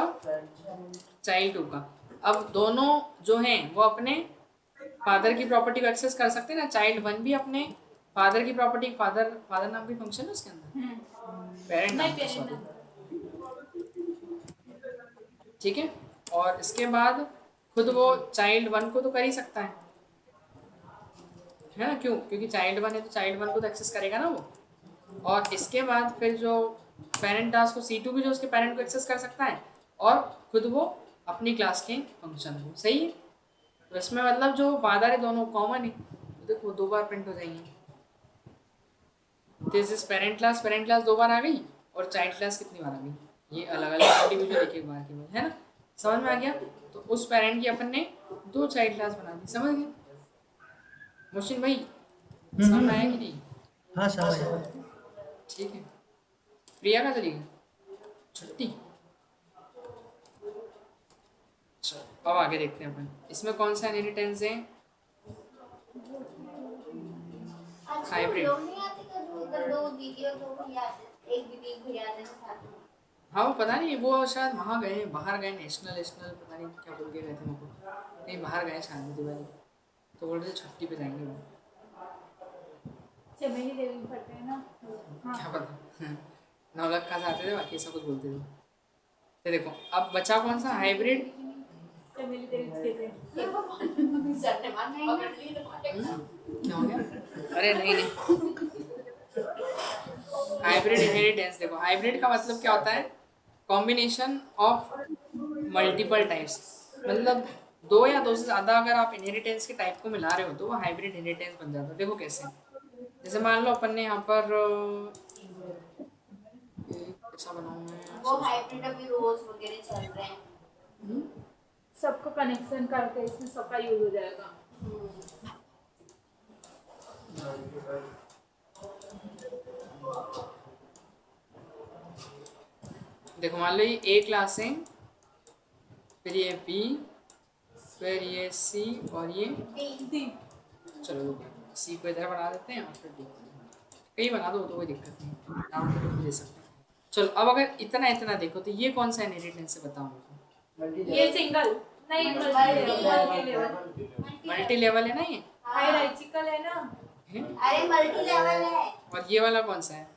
चाइल्ड 2 का। अब दोनों जो हैं वो अपने फादर की प्रॉपर्टी को एक्सेस कर सकते हैं ना। चाइल्ड 1 भी अपने फादर की प्रॉपर्टी, फादर नाम की फंक्शन है उसके अंदर, पेरेंट नाम का, सॉरी, ठीक है। और इसके बाद खुद वो चाइल्ड 1 को तो कर ही सकता है ना। क्यों? क्योंकि चाइल्ड 1 है तो चाइल्ड 1 को तो एक्सेस करेगा ना वो। और इसके बाद फिर जो पेरेंट टास्क को C2 भी जो उसके पेरेंट को एक्सेस कर सकता है, और खुद वो अपनी क्लास के फंक्शन को, सही है। तो इसमें मतलब जो फादर है दोनों कॉमन है, तो देखो 2 बार प्रिंट हो जाएंगे। दिस इज पेरेंट क्लास 2 बार आ गई और चाइल्ड क्लास कितनी बार आ गई, ये अलग अलग इंडिविजुअल एक एक बार की बात है ना, समझ में आ गया। तो उस पेरेंट की अपन ने 2 चाइल्ड क्लास बना दी, समझ गए मोहसिन भाई, समझ में आया कि नहीं? हाँ समझ। ठीक है। प्रिया कहाँ चली गई, छुट्टी। चलो अब आगे देखते हैं अपन, इसमें कौन सा इनहेरिटेंस है, अच्छा Hybrid. लोग नहीं आते क्या, जो उधर 2 दीदी और 2 भैया आते, एक दीदी एक भैया आते हैं साथ में। हाँ वो पता नहीं, वो शायद वहाँ गए, बाहर गए, नेशनल पता नहीं क्या बोल के गए थे मुझको, नहीं बाहर गए शायद दिवाली, तो बोल रहे थे छुट्टी पे जाएंगे वो, चमेली देवी में पढ़ते हैं ना। क्या हाँ पता। नौलखा से आते थे, बाकी ऐसा कुछ बोलते थे। तो देखो अब बचा कौन सा, हाइब्रिड। चमेली देवी कहते हैं। सर ने मार पकड़ ली तो मारेगा। क्या हो गया, अरे नहीं हाइब्रिड इनहेरिटेंस। देखो हाइब्रिड का मतलब क्या होता है, कॉम्बिनेशन ऑफ मल्टीपल टाइप्स, मतलब 2 या 2 से ज़्यादा अगर आप इनहेरिटेंस के टाइप को मिला रहे हो तो वो हाइब्रिड इनहेरिटेंस बन जाता है। देखो कैसे, जैसे मान लो अपन ने यहाँ पर कैसा बनाऊँ मैं, वो हाइब्रिड अभी रोज वगैरह चल रहे हैं। सबको कनेक्शन करके इसमें सबका यूज हो जाएगा। देखो मान लो ये ए क्लास है, फिर ये बी, फिर ये सी और ये दी चलो सी को इधर बना देते हैं और फिर डी कहीं बना दो तो कोई दिक्कत नहीं, नाम तो कुछ भी दे सकते हैं। चलो अब अगर इतना इतना देखो तो ये कौन सा इनहेरिटेंस है बताओ मुझको, ये सिंगल नहीं, मल्टी लेवल है ना ये, हायरार्चिकल है ना। है? अरे मल्टी लेवल है, और ये वाला कौन सा है,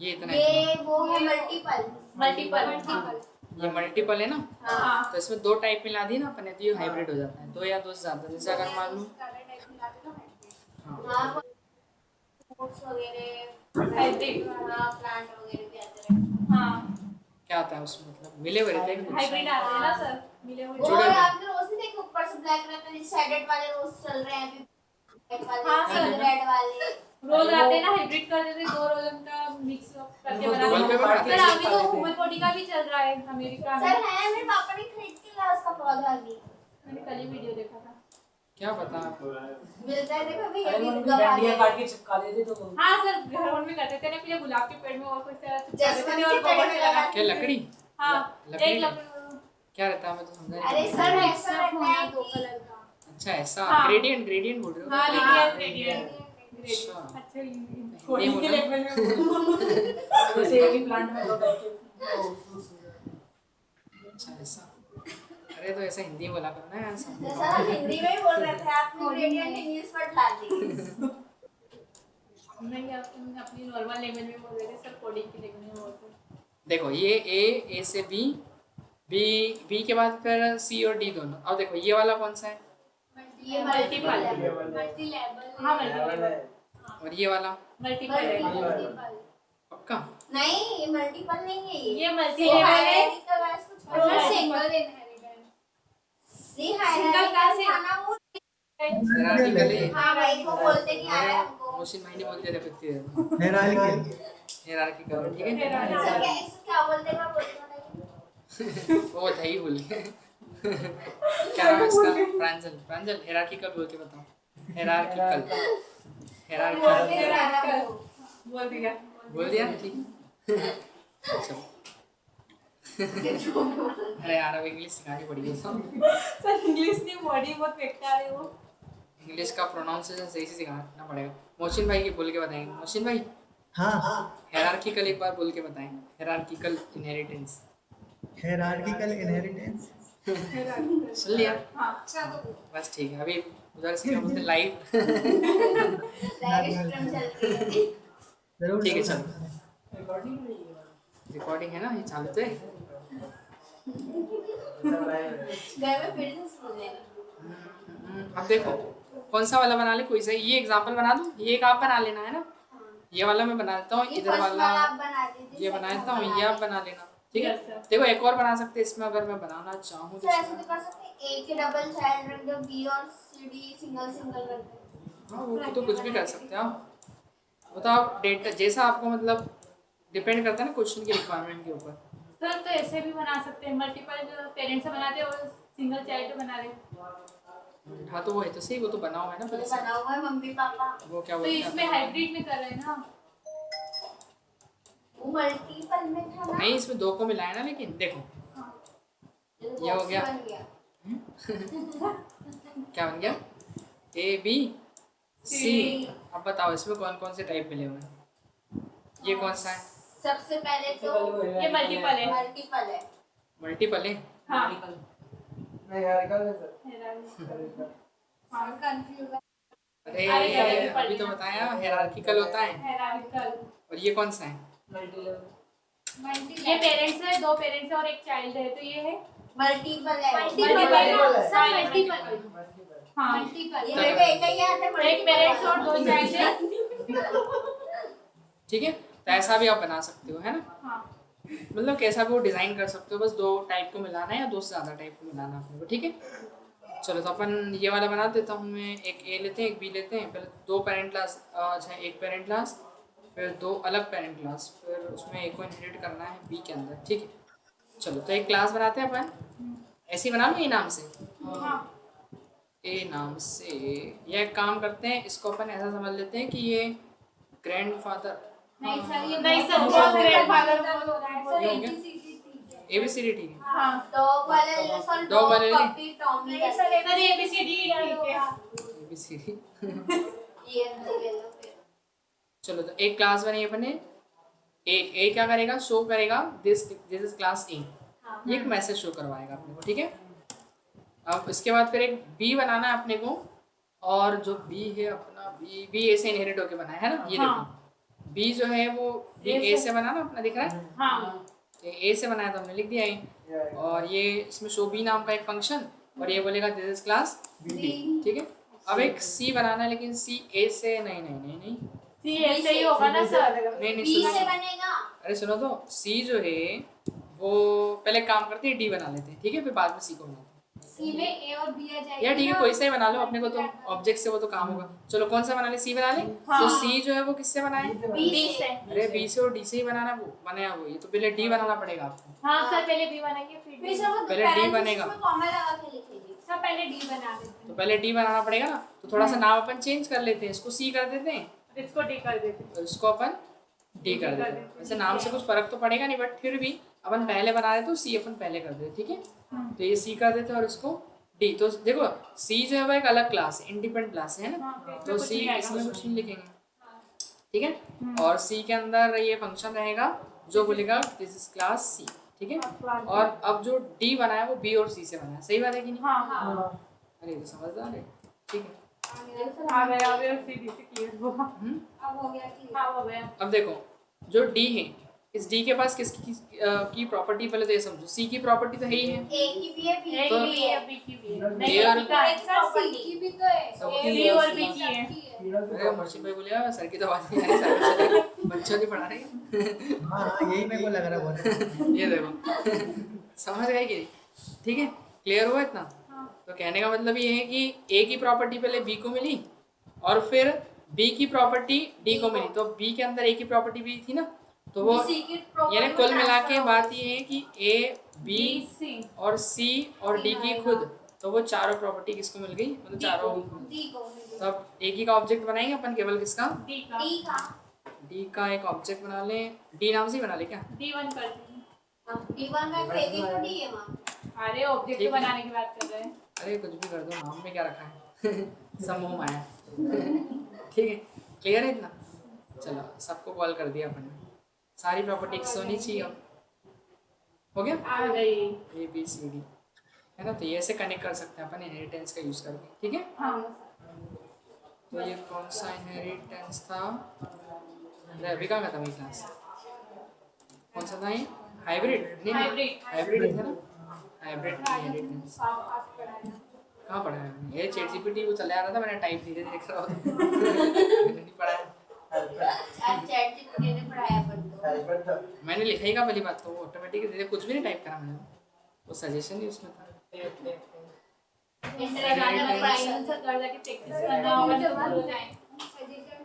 ये इतना ये वो है मल्टीपल। मल्टीपल ये मल्टीपल है ना, हाँ तो इसमें 2 टाइप मिला दी ना अपने, तो ये हाइब्रिड हो जाता है, 2 या 2 से ज़्यादा। जैसे अगर मान लो हाँ हाँ फ्रूट्स वगैरह हाइब्रिड। हाँ प्लांट वगैरह भी आते हैं। हाँ क्या आता है उसमें, मतलब मिले हुए रहते हैं कुछ? हाइब्रिड आते हैं ना सर, मिले हुए। वो जुड़े हुए। आपने रोज नहीं देखे ऊपर से ब्लैक रहता है, शेडेड वाले रोज चल रहे हैं अभी, ब्लैक वाले हाँ, सर। रेड वाले। रोज आते हैं ना, हाइब्रिड कर देते हैं, 2 रोज उनका मिक्स करके वो बना डबल देते पेपर हैं। आते सर हैं। अभी तो ह्यूमन बॉडी का भी चल रहा है अमेरिका सर में। है, मेरे पापा ने खरीद के लाया उसका पौधा अभी, मैंने कल ही वीडियो देखा था। क्या पता, मिलता है देखो अभी, अरे ये उनकी भी दवा डंडियां है। काट के चिपका देते तो हाँ सर, घर में करते थे ना, फिर गुलाब के पेड़ में और कुछ तरह चिपका देते जैस्मिन थे के और पेड़ गोबर में में लगा। लगा क्या लकड़ी, हाँ लकड़ी एक में? लकड़ी। क्या रहता है, मैं तो समझा नहीं। अरे सर ऐसा रहता है 2 कि कलर का। अच्छा ऐसा, हाँ। ग्रेडियंट बोल रहे हो? हाँ हाँ, ग्रेडियंट अच्छा। अच्छा नहीं कोडिंग के बोला। लेवल में। जैसे एक ही प्लांट में 2 टाइप के फ्रूट्स अच्छा ऐसा, अरे तो ऐसा हिंदी बोला करो ना यार, समझो। सर हम हिंदी में ही बोल रहे थे, आपने ग्रेडियंट इंग्लिश वर्ड ला दी। नहीं, अपन अपनी नॉर्मल लेवल में बोल रहे थे सर, कोडिंग के लेवल में बोलते हैं। देखो ये ए से बी के बाद फिर सी और डी दोनों। अब देखो ये वाला कौन सा है, ये मल्टीपल है। Multi level. हाँ मल्टी लेवल। और ये वाला मल्टीपल है। पक्का? नहीं ये मल्टीपल नहीं है, ये मल्टी वो लेवल है। हायरार्किकल है, इसको छोड़ो। हाँ, सिंगल इनहेरिटेंस नहीं, सिंगल का हायरार्किकल से- था ना वो। Hierarchical है। हाँ वही को बोलते नहीं आ रहा है हमको। मोहसिन भाई ने बोल दिया था कितनी देर हेराल्की। हायरार्किकल, ठीक है। सर क्या इसको क्या बोलते हैं, मैं बोलती हूँ नहीं। वो दही भूल गए। क्या नाम है इसका, प्रांजल हायरार्किकल बोल के बताओ, हायरार्किकल बोलते नहीं आ रहा है वो। बोल दिया। बोल दिया, ठीक है। चलो अरे यार अब इंग्लिश सिखानी पड़ेगी, सर इंग्लिश नहीं, बॉडी बहुत बेकार है वो। इंग्लिश का प्रोनाउंसिएशन सही से सिखाना पड़ेगा। मोहसिन भाई की बोल के बताएंगे, मोहसिन भाई हाँ हायरार्किकल एक बार बोल के बताएं, हायरार्किकल इनहेरिटेंस। हेराल्किकल इनहेरिटेंस। सुन लिया? हाँ बस ठीक है, अभी उधर से क्या बोलते लाइव। लाइव स्ट्रीम चल रही है। जरूर ठीक है, जरूर। चलो रिकॉर्डिंग रही है रिकॉर्डिंग है ना, ये चालू तो है। घर में फिर से सुन लेंगे। अब देखो कौन सा वाला बना ले, कोई सा ये एग्जांपल बना दूं, ये एक आप बना लेना है ना, ये वाला मैं बना देता हूँ, ये इधर फर्स्ट वाला आप बना दीजिए, ये बना second देता हूँ, बना ये आप दीजिए। बना लेना, ठीक है। Yes, sir. देखो एक और बना सकते हैं इसमें, अगर मैं बनाना चाहूँ सर ऐसे तो कर सकते हैं, ए के डबल चाइल्ड रख दो, बी और सी डी सिंगल सिंगल रख दो। हाँ वो तो कुछ भी कर सकते हो आप। वो तो आप डेटा जैसा आपको मतलब डिपेंड करता है ना क्वेश्चन की रिक्वायरमेंट के ऊपर। सर तो ऐसे भी बना सकते हैं, मल्टीपल पेरेंट्स से बनाते हैं और सिंगल चाइल्ड बना रहे हैं। हाँ तो वो है तो सही, वो तो बना हुआ है ना तो पहले से। बना हुआ है मम्मी पापा। वो क्या तो बोलते इसमें हैं हाइब्रिड में कर रहे हैं ना। वो मल्टीपल में था ना। नहीं, इसमें 2 को मिलाया ना, लेकिन देखो ये हो गया। बन गया। क्या बन गया, ए बी सी। अब बताओ इसमें कौन कौन से टाइप मिले हुए हैं, ये कौन सा है? सबसे पहले तो ये मल्टीपल है। मल्टीपल है। मल्टीपल है। हाँ नहीं हरिकल है सर। हाँ कंफ्यूज। अरे अरे, अभी तो बताया हायरार्किकल होता है। हायरार्किकल। और ये कौन सा है? Multi level. ये पेरेंट्स है, 2 पेरेंट्स है और एक चाइल्ड है, तो ये है मल्टीपल है। मल्टीपल है। सब मल्टीपल। हाँ मल्टीपल। ये तो एक ही आता है। एक पेरेंट्स और 2 चाइल्ड है। ठीक है, तो ऐसा भी आप बना सकते हो, है ना। हाँ मतलब कैसा भी वो डिजाइन कर सकते हो, बस 2 टाइप को मिलाना है या 2 से ज्यादा टाइप को मिलाना है अपने को, ठीक है। चलो तो अपन ये वाला बना देता हूँ मैं। एक ए लेते हैं, एक बी लेते हैं। पहले 2 पेरेंट क्लास, अच्छा एक पेरेंट क्लास, फिर 2 अलग पेरेंट क्लास, फिर उसमें एक को इनहेरिट करना है बी के अंदर, ठीक है। चलो तो एक क्लास बनाते हैं अपन, ऐसे ही बना लो ए नाम से। हाँ ए नाम से ये एक काम करते हैं, इसको अपन ऐसा समझ लेते हैं कि ये ग्रैंडफादर, नहीं सर ये नहीं सर, बहुत ग्रैंडफादर बोल हो रहा है। सर ये हो गया? ABCD ABCD ठीक है। हाँ डॉग वाले ले लो सर। Dog वाले ले लें? पपी टॉमी नहीं सर, सर ABCD ठीक है। ABCD EFG ले लो फिर। चलो तो एक क्लास बनी अपने। ए क्या करेगा, शो करेगा दिस इज क्लास ए, ये एक मैसेज शो करवाएगा अपने को, ठीक है। अब इसके बाद फिर एक बी बनाना है अपने को, और जो बी है अपना बी ए से इनहेरिट होके बना है ना, ये हाँ। देखो बी जो है वो बी ए से बना ना अपना, दिख रहा है हाँ ए से बनाया तो हमने लिख दिया है। और ये इसमें शो बी नाम का एक फंक्शन, और ये बोलेगा दिस इज क्लास बी। ठीक है। अब एक सी बनाना है, लेकिन सी ए से नहीं नहीं नहीं नहीं सी ऐसे ही होगा ना सर। नहीं नहीं बी से सुनो, बनेगा। अरे सुनो तो, सी जो है वो पहले काम करते हैं डी बना लेते हैं, ठीक है, फिर बाद में सी को बनाते हैं। सी में ए और बी आ जाएगा। यार ठीक है, कोई सा ही बना लो, अपने को तो ऑब्जेक्ट से वो तो काम होगा। चलो कौन सा बना ले, सी बना ले। तो सी जो है वो किससे बना है? बी से। अरे बी से और डी से ही बनाना, वो बनाया वो, ये तो पहले डी बनाना पड़ेगा आपको। हाँ सर, पहले बी बनाएंगे फिर फिर D। सब पहले D बनेगा। कॉमा लगा के लिखेंगे। सर पहले डी बना देते तो पहले डी बनाना पड़ेगा ना, तो थोड़ा सा नाम अपन चेंज कर लेते हैं, इसको सी कर देते हैं हैं, इसको डी कर देते हैं। और इसको अपन डी कर देते हैं। वैसे नाम से कुछ फर्क तो पड़ेगा नहीं, बट फिर भी अपन पहले बना रहे तो सी अपन पहले कर देते, ठीक है। तो ये सी कर देते हैं और इसको डी। तो देखो सी जो है वो एक अलग क्लास है, इंडिपेंडेंट क्लास है ना, हाँ, फिर तो कुछ सी नहीं आएगा। इसमें कुछ नहीं लिखेंगे, ठीक है। और सी के अंदर ये फंक्शन रहेगा जो बोलेगा दिस इज क्लास सी, ठीक है। और अब जो डी बना है वो बी और सी से बना है, सही बात है कि नहीं? हाँ हाँ अरे तो समझदार है, ठीक है। आ गया, अभी और सी डी से क्लियर हुआ। अब हो गया कि हाँ हो गया। अब देखो जो डी है, इस डी के पास किसकी की प्रॉपर्टी, पहले तो ये समझो, सी की प्रॉपर्टी तो है ही है। ए की भी है बी ए तो- की भी है, बी की भी है। नहीं, ए और- बी का है। सी की भी तो है। सबकी सी है। और बी की है। अरे मर्शी भाई बोलिए सर की तो बात नहीं आ रही, सर बच्चों की पढ़ा रही है। हाँ हाँ, यही मेरे को लग रहा बहुत। ये देखो समझ गए कि नहीं? ठीक है, क्लियर हुआ इतना? तो कहने का मतलब ये है कि ए की प्रॉपर्टी पहले बी को मिली और फिर बी की प्रॉपर्टी डी को मिली, तो बी के अंदर ए की प्रॉपर्टी भी थी ना, तो वो सी की property यानी कुल मिला के transfer बात ये है कि ए बी बी सी और सी और डी की खुद, तो वो चारों प्रॉपर्टी किसको मिल गई, मतलब चारों। डी को तब एक ही का ऑब्जेक्ट बनाएंगे अपन, केवल किसका, डी का। डी का। डी का एक ऑब्जेक्ट बना लें, डी नाम से ही बना ले क्या? D1 कर देंगे। D1 में फेरी तो डी है वहाँ। अरे ऑब्जेक्ट ठीक है। बनाने की बात कर रहे हैं। अरे कुछ भी कर दो, नाम में क्या रखा है समूह माया ठीक है, क्लियर है इतना? चलो सबको कॉल कर दिया अपन ने, सारी प्रॉपर्टी एक होनी चाहिए अब, हो गया। आ गई। ए बी सी डी है ना, तो ये ऐसे कनेक्ट कर सकते हैं अपन इनहेरिटेंस का यूज करके, ठीक है। हाँ तो ये कौन सा इनहेरिटेंस था, अरे अभी कहाँ खत्म ये क्लास, कौन सा था ये, हाइब्रिड नहीं हाइब्रिड। हाइब्रिड था ना, हाइब्रिड इनहेरिटेंस कहाँ पढ़ा है हमने? ये चैट जीपीटी वो चला आ रहा था, मैंने टाइप धीरे धीरे कर रहा था नहीं पढ़ा है। आज चैट जीपीटी ने पढ़ाया अपन को। मैंने लिखा ही का पहली बात, तो वो ऑटोमेटिक धीरे कुछ भी नहीं टाइप करा मैंने, वो सजेशन ही उसमें था। इससे ज्यादा प्राइमरी से कर जाके प्रैक्टिस करना होगा तो भूल हो जाए। सजेशन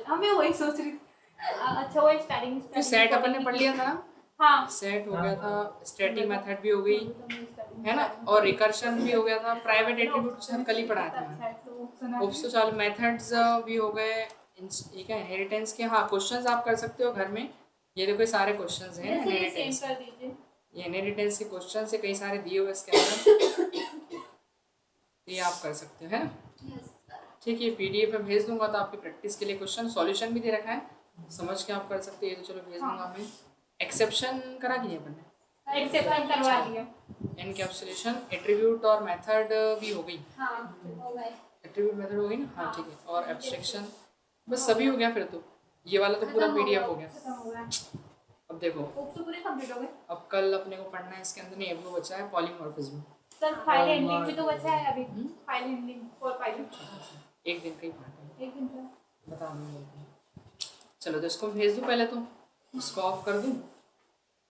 हमें वही सोच रही थी। अच्छा वो स्टार्टिंग फिर सेट अपन ने पढ़ लिया था ना, हाँ सेट हो गया था, स्टैटिक मेथड भी हो गई है ना, और रिकर्शन भी हो गया था, प्राइवेट एट्रीब्यूट हम कल ही पढ़ाए थे। उपसुचाल मेथड्स भी हो गए। ठीक है, इनहेरिटेंस के हाँ क्वेश्चंस आप कर सकते हो घर में। ये देखो ये सारे क्वेश्चंस हैं जैसे ये इनहेरिटेंस, सेम कर दीजिए। ये इनहेरिटेंस के क्वेश्चन से कई सारे दिए हुए इसके अंदर, ये आप कर सकते हो है ना। Yes sir. ठीक है, पीडीएफ में भेज दूंगा तो आपकी प्रैक्टिस के लिए क्वेश्चन सॉल्यूशन भी दे रखा है, समझ के आप कर सकते हो। ये तो चलो भेज दूंगा मैं। एक्सेप्शन करा कि नहीं अपन ने, एक्सेप्शन करवा लिया। एनकैप्सुलेशन, एट्रीब्यूट और मेथड भी हो गई, हाँ हो गए। एट्रीब्यूट मेथड हो गई ना, हाँ ठीक है, और एब्स्ट्रैक्शन बस सभी हो गया। फिर तो ये वाला तो पूरा पीडीएफ हो गया। खत्म हो गया। अब देखो, बुक्स तो पूरे कंप्लीट हो गए। अब कल अपने को पढ़ना है इसके अंदर नहीं, अब वो बचा है पॉलीमॉर्फिज्म, सर फाइल हैंडलिंग भी तो बचा है अभी। फाइल हैंडलिंग और फाइल एक दिन का ही पार्ट है, एक दिन का। बता दूंगा। चलो तो इसको भेज दूँ पहले, तो इसको ऑफ कर दूँ।